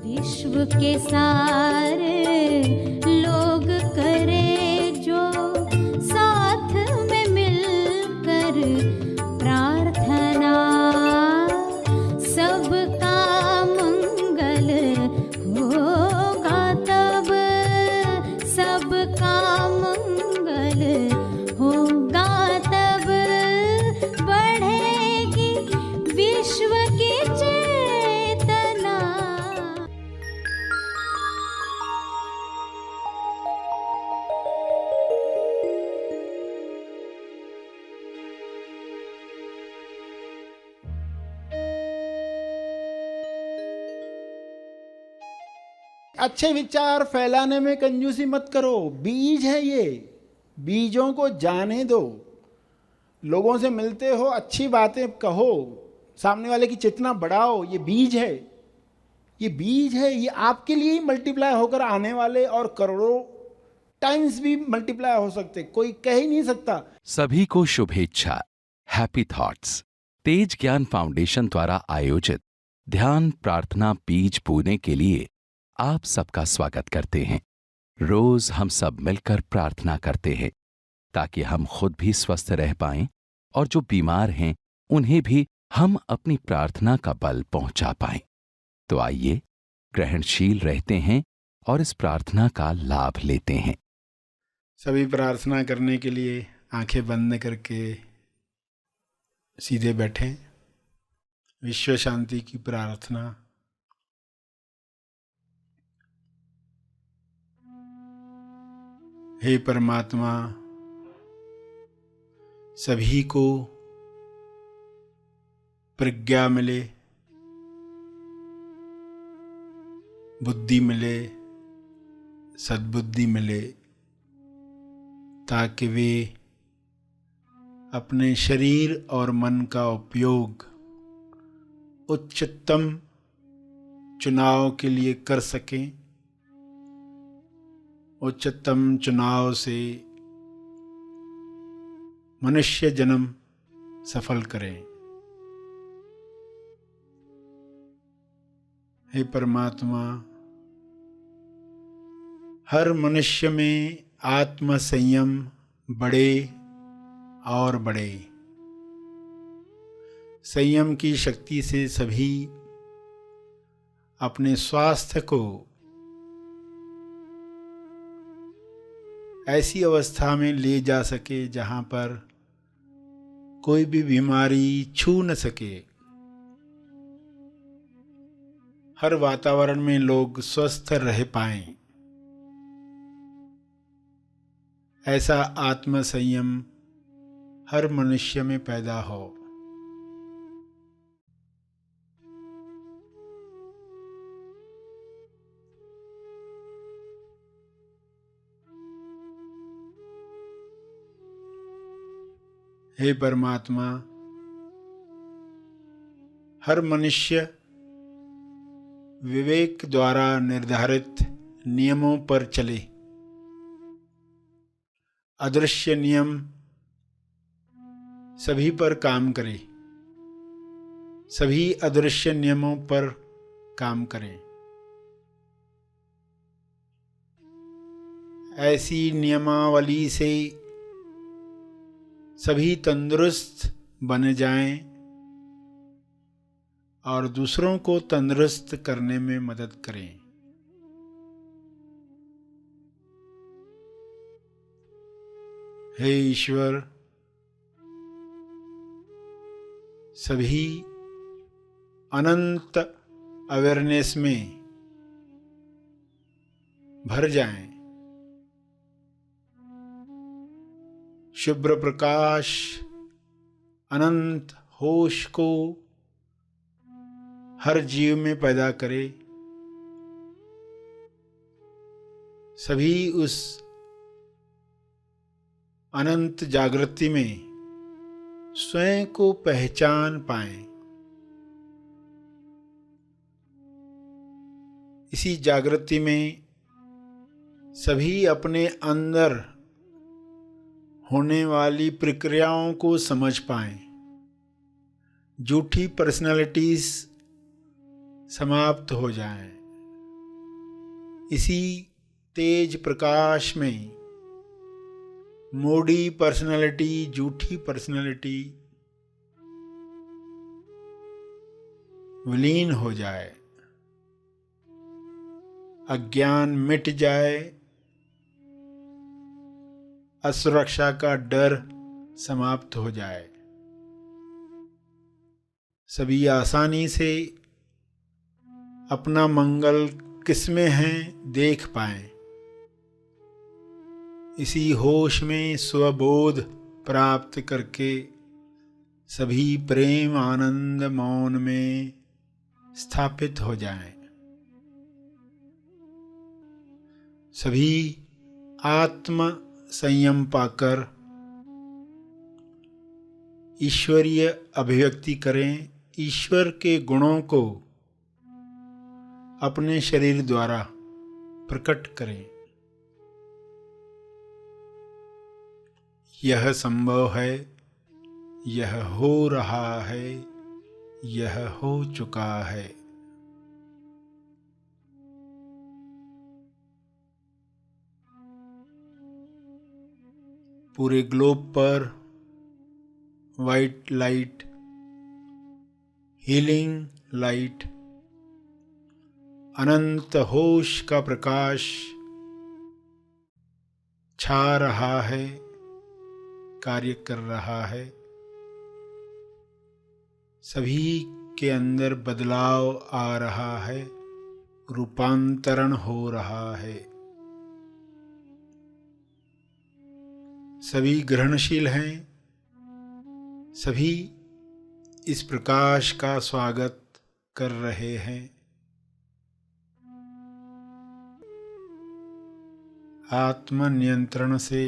विश्व के सारे लोग करे जो साथ में मिलकर प्रार्थना, सबका मंगल होगा तब, सबका मंगल होगा तब, बढ़ेगी विश्व की चेतना। अच्छे विचार फैलाने में कंजूसी मत करो, बीज है ये, बीजों को जाने दो। लोगों से मिलते हो, अच्छी बातें कहो, सामने वाले की चेतना बढ़ाओ, ये बीज है, ये बीज है। ये आपके लिए ही मल्टीप्लाई होकर आने वाले और करोड़ों टाइम्स भी मल्टीप्लाई हो सकते, कोई कह ही नहीं सकता। सभी को शुभेच्छा। हैप्पी थॉट्स तेज ज्ञान फाउंडेशन द्वारा आयोजित ध्यान प्रार्थना बीज बोने के लिए आप सबका स्वागत करते हैं। रोज हम सब मिलकर प्रार्थना करते हैं ताकि हम खुद भी स्वस्थ रह पाएं और जो बीमार हैं उन्हें भी हम अपनी प्रार्थना का बल पहुंचा पाएं। तो आइए ग्रहणशील रहते हैं और इस प्रार्थना का लाभ लेते हैं। सभी प्रार्थना करने के लिए आंखें बंद करके सीधे बैठें। विश्व शांति की प्रार्थना। हे परमात्मा, सभी को प्रज्ञा मिले, बुद्धि मिले, सद्बुद्धि मिले, ताकि वे अपने शरीर और मन का उपयोग उच्चतम चुनाव के लिए कर सकें। उच्चतम चुनाव से मनुष्य जन्म सफल करें। हे परमात्मा, हर मनुष्य में आत्म संयम बढ़े और बढ़े। संयम की शक्ति से सभी अपने स्वास्थ्य को ऐसी अवस्था में ले जा सके जहाँ पर कोई भी बीमारी छू न सके। हर वातावरण में लोग स्वस्थ रह पाएं, ऐसा आत्म संयम हर मनुष्य में पैदा हो। हे परमात्मा, हर मनुष्य विवेक द्वारा निर्धारित नियमों पर चले। अदृश्य नियम सभी पर काम करे, सभी अदृश्य नियमों पर काम करें। ऐसी नियमावली से सभी तंदुरुस्त बन जाएं और दूसरों को तंदुरुस्त करने में मदद करें। हे ईश्वर, सभी अनंत अवेयरनेस में भर जाएं। शुभ्र प्रकाश अनंत होश को हर जीव में पैदा करे। सभी उस अनंत जागृति में स्वयं को पहचान पाएं। इसी जागृति में सभी अपने अंदर होने वाली प्रक्रियाओं को समझ पाएं। झूठी पर्सनालिटीज समाप्त हो जाएं, इसी तेज प्रकाश में मोड़ी पर्सनालिटी, झूठी पर्सनालिटी विलीन हो जाए, अज्ञान मिट जाए, असुरक्षा का डर समाप्त हो जाए, सभी आसानी से अपना मंगल किसमें है देख पाएं। इसी होश में स्वबोध प्राप्त करके सभी प्रेम आनंद मौन में स्थापित हो जाएं। सभी आत्म संयम पाकर ईश्वरीय अभिव्यक्ति करें, ईश्वर के गुणों को अपने शरीर द्वारा प्रकट करें। यह संभव है, यह हो रहा है, यह हो चुका है। पूरे ग्लोब पर वाइट लाइट, हीलिंग लाइट, अनंत होश का प्रकाश छा रहा है, कार्य कर रहा है। सभी के अंदर बदलाव आ रहा है, रूपांतरण हो रहा है। सभी ग्रहणशील हैं, सभी इस प्रकाश का स्वागत कर रहे हैं। आत्म नियंत्रण से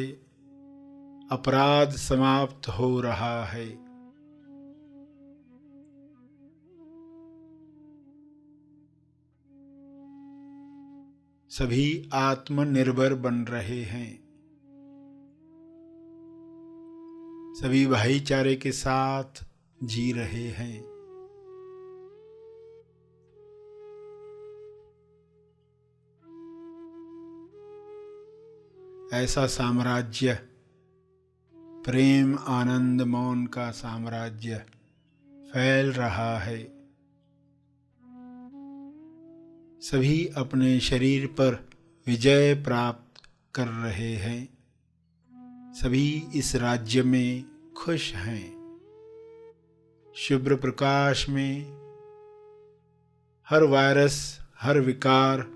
अपराध समाप्त हो रहा है। सभी आत्मनिर्भर बन रहे हैं। सभी भाईचारे के साथ जी रहे हैं। ऐसा साम्राज्य, प्रेम आनंद मौन का साम्राज्य फैल रहा है। सभी अपने शरीर पर विजय प्राप्त कर रहे हैं। सभी इस राज्य में खुश हैं। शुभ्र प्रकाश में हर वायरस, हर विकार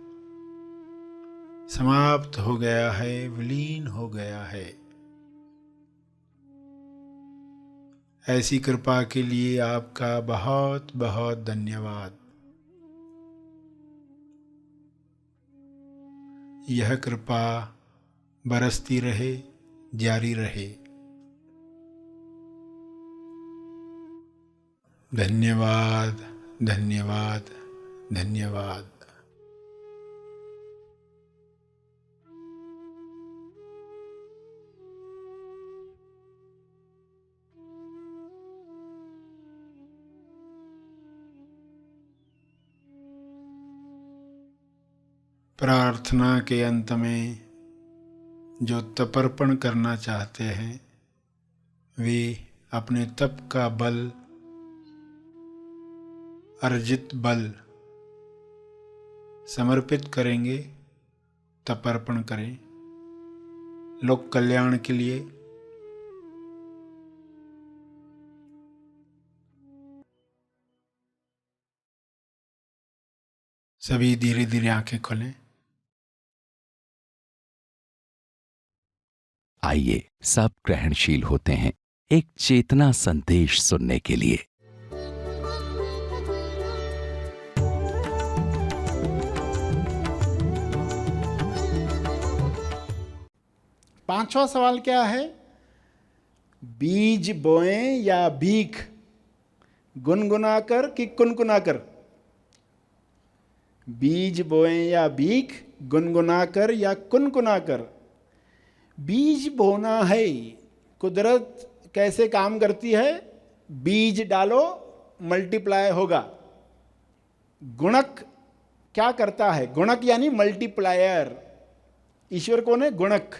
समाप्त हो गया है, विलीन हो गया है। ऐसी कृपा के लिए आपका बहुत बहुत धन्यवाद। यह कृपा बरसती रहे, जारी रहे। धन्यवाद, धन्यवाद, धन्यवाद। प्रार्थना के अंत में जो तपर्पण करना चाहते हैं वे अपने तप का बल, अर्जित बल समर्पित करेंगे, तपर्पण करें लोक कल्याण के लिए। सभी धीरे धीरे आंखें खोलें। आइए सब ग्रहणशील होते हैं एक चेतना संदेश सुनने के लिए। पांचवा सवाल क्या है? बीज बोएं या भीख, गुनगुना कर कि कुनकुना कर? बीज बोएं या भीख, गुनगुना कर या कुनकुना कर? बीज बोना है। कुदरत कैसे काम करती है? बीज डालो, मल्टीप्लाई होगा। गुणक क्या करता है? गुणक यानी मल्टीप्लायर। ईश्वर कौन है? गुणक।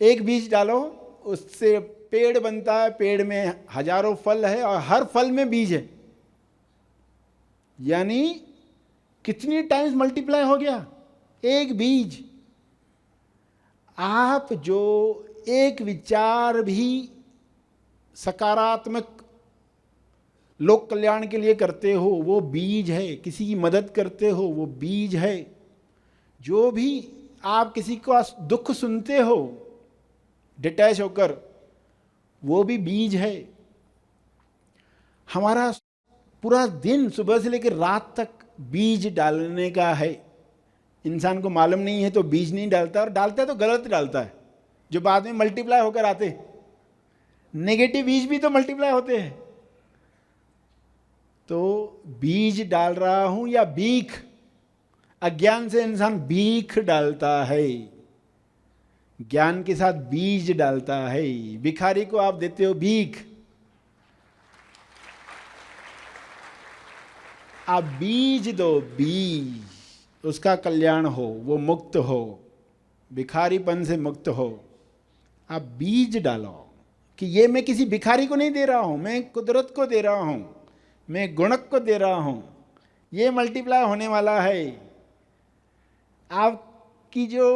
एक बीज डालो, उससे पेड़ बनता है, पेड़ में हजारों फल है और हर फल में बीज है, यानी कितनी टाइम्स मल्टीप्लाई हो गया? एक बीज। आप जो एक विचार भी सकारात्मक लोक कल्याण के लिए करते हो वो बीज है, किसी की मदद करते हो वो बीज है, जो भी आप किसी का दुख सुनते हो डिटैच होकर वो भी बीज है। हमारा पूरा दिन सुबह से लेकर रात तक बीज डालने का है। इंसान को मालूम नहीं है तो बीज नहीं डालता, और डालता है तो गलत डालता है, जो बाद में मल्टीप्लाई होकर आते। नेगेटिव बीज भी तो मल्टीप्लाई होते हैं। तो बीज डाल रहा हूं या भीख? अज्ञान से इंसान भीख डालता है, ज्ञान के साथ बीज डालता है। भिखारी को आप देते हो भीख, आप बीज दो, बीज, उसका कल्याण हो, वो मुक्त हो, भिखारीपन से मुक्त हो। आप बीज डालो कि ये मैं किसी भिखारी को नहीं दे रहा हूं, मैं कुदरत को दे रहा हूं, मैं गुणक को दे रहा हूं, ये मल्टीप्लाई होने वाला है। आपकी जो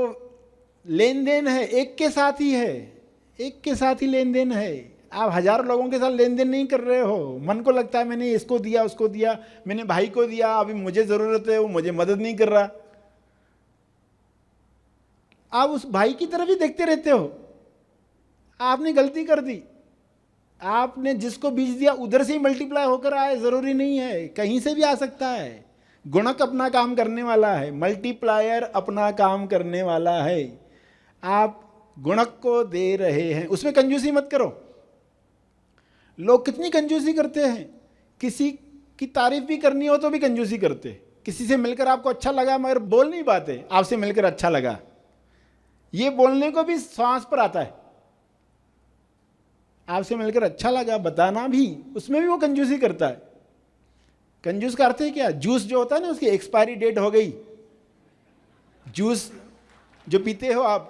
लेन देन है एक के साथ ही है, एक के साथ ही लेन देन है। आप हजारों लोगों के साथ लेन देन नहीं कर रहे हो। मन को लगता है मैंने इसको दिया, उसको दिया, मैंने भाई को दिया, अभी मुझे जरूरत है, वो मुझे मदद नहीं कर रहा। आप उस भाई की तरफ ही देखते रहते हो। आपने गलती कर दी, आपने जिसको बीज दिया उधर से ही मल्टीप्लाई होकर आए, जरूरी नहीं है, कहीं से भी आ सकता है। गुणक अपना काम करने वाला है, मल्टीप्लायर अपना काम करने वाला है। आप गुणक को दे रहे हैं, उसमें कंजूसी मत करो। लोग कितनी कंजूसी करते हैं, किसी की तारीफ भी करनी हो तो भी कंजूसी करते। किसी से मिलकर आपको अच्छा लगा मगर बोल नहीं पाते, आपसे मिलकर अच्छा लगा, ये बोलने को भी श्वास पर आता है। आपसे मिलकर अच्छा लगा बताना भी, उसमें भी वो कंजूसी करता है। कंजूस का अर्थ है क्या? जूस जो होता है ना, उसकी एक्सपायरी डेट हो गई, जूस जो पीते हो आप,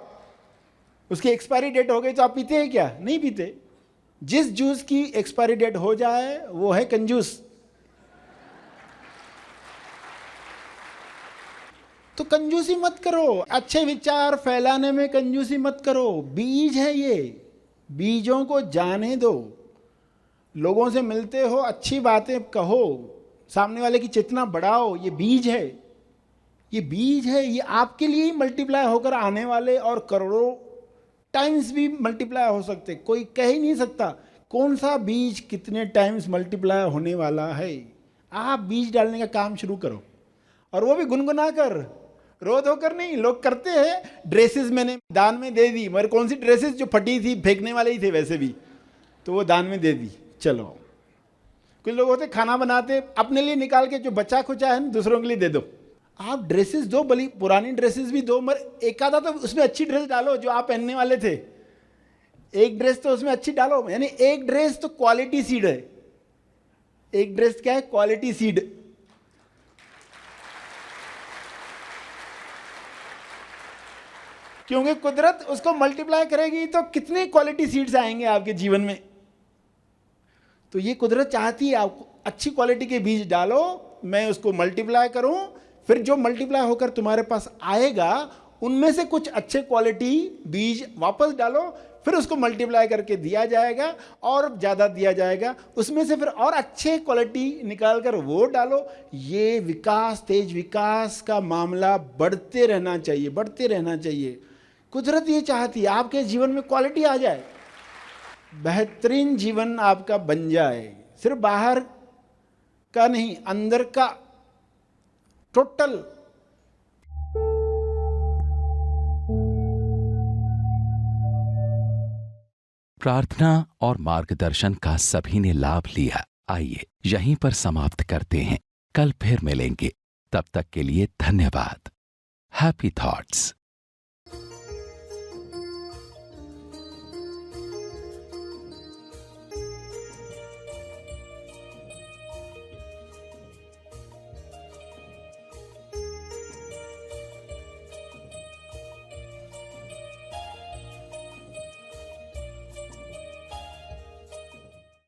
उसकी एक्सपायरी डेट हो गई तो आप पीते हैं क्या? नहीं पीते। जिस जूस की एक्सपायरी डेट हो जाए वो है कंजूस। तो कंजूसी मत करो, अच्छे विचार फैलाने में कंजूसी मत करो। बीज है ये, बीजों को जाने दो। लोगों से मिलते हो, अच्छी बातें कहो, सामने वाले की चेतना बढ़ाओ, ये बीज है, ये बीज है। ये आपके लिए ही मल्टीप्लाई होकर आने वाले और करोड़ों टाइम्स भी मल्टीप्लाई हो सकते। कोई कह ही नहीं सकता कौन सा बीज कितने टाइम्स मल्टीप्लाई होने वाला है। आप बीज डालने का काम शुरू करो, और वो भी गुनगुना कर, रो धो कर नहीं। लोग करते हैं, ड्रेसेस मैंने दान में दे दी, मगर कौन सी ड्रेसेस जो फटी थी, फेंकने वाले ही थे वैसे भी, तो वो दान में दे दी। चलो, कुछ लोग होते खाना बनाते, अपने लिए निकाल के जो बचा खुचा है दूसरों के लिए दे दो। आप ड्रेसेस दो, भली पुरानी ड्रेसेस भी दो, मगर एक आधा तो उसमें अच्छी ड्रेस डालो जो आप पहनने वाले थे। एक ड्रेस तो उसमें अच्छी डालो, यानी एक ड्रेस तो क्वालिटी सीड है। एक ड्रेस क्या है? Quality seed. क्योंकि कुदरत उसको मल्टीप्लाई करेगी तो कितने क्वालिटी सीड्स आएंगे आपके जीवन में। तो ये कुदरत चाहती है आप अच्छी क्वालिटी के बीज डालो, मैं उसको मल्टीप्लाई करूं, फिर जो मल्टीप्लाई होकर तुम्हारे पास आएगा उनमें से कुछ अच्छे क्वालिटी बीज वापस डालो, फिर उसको मल्टीप्लाई करके दिया जाएगा और ज़्यादा दिया जाएगा। उसमें से फिर और अच्छे क्वालिटी निकाल कर वो डालो। ये विकास, तेज विकास का मामला बढ़ते रहना चाहिए, बढ़ते रहना चाहिए। कुदरत ये चाहती है आपके जीवन में क्वालिटी आ जाए, बेहतरीन जीवन आपका बन जाए। सिर्फ बाहर का नहीं, अंदर का टोटल। प्रार्थना और मार्गदर्शन का सभी ने लाभ लिया। आइए यहीं पर समाप्त करते हैं, कल फिर मिलेंगे। तब तक के लिए धन्यवाद। Happy thoughts.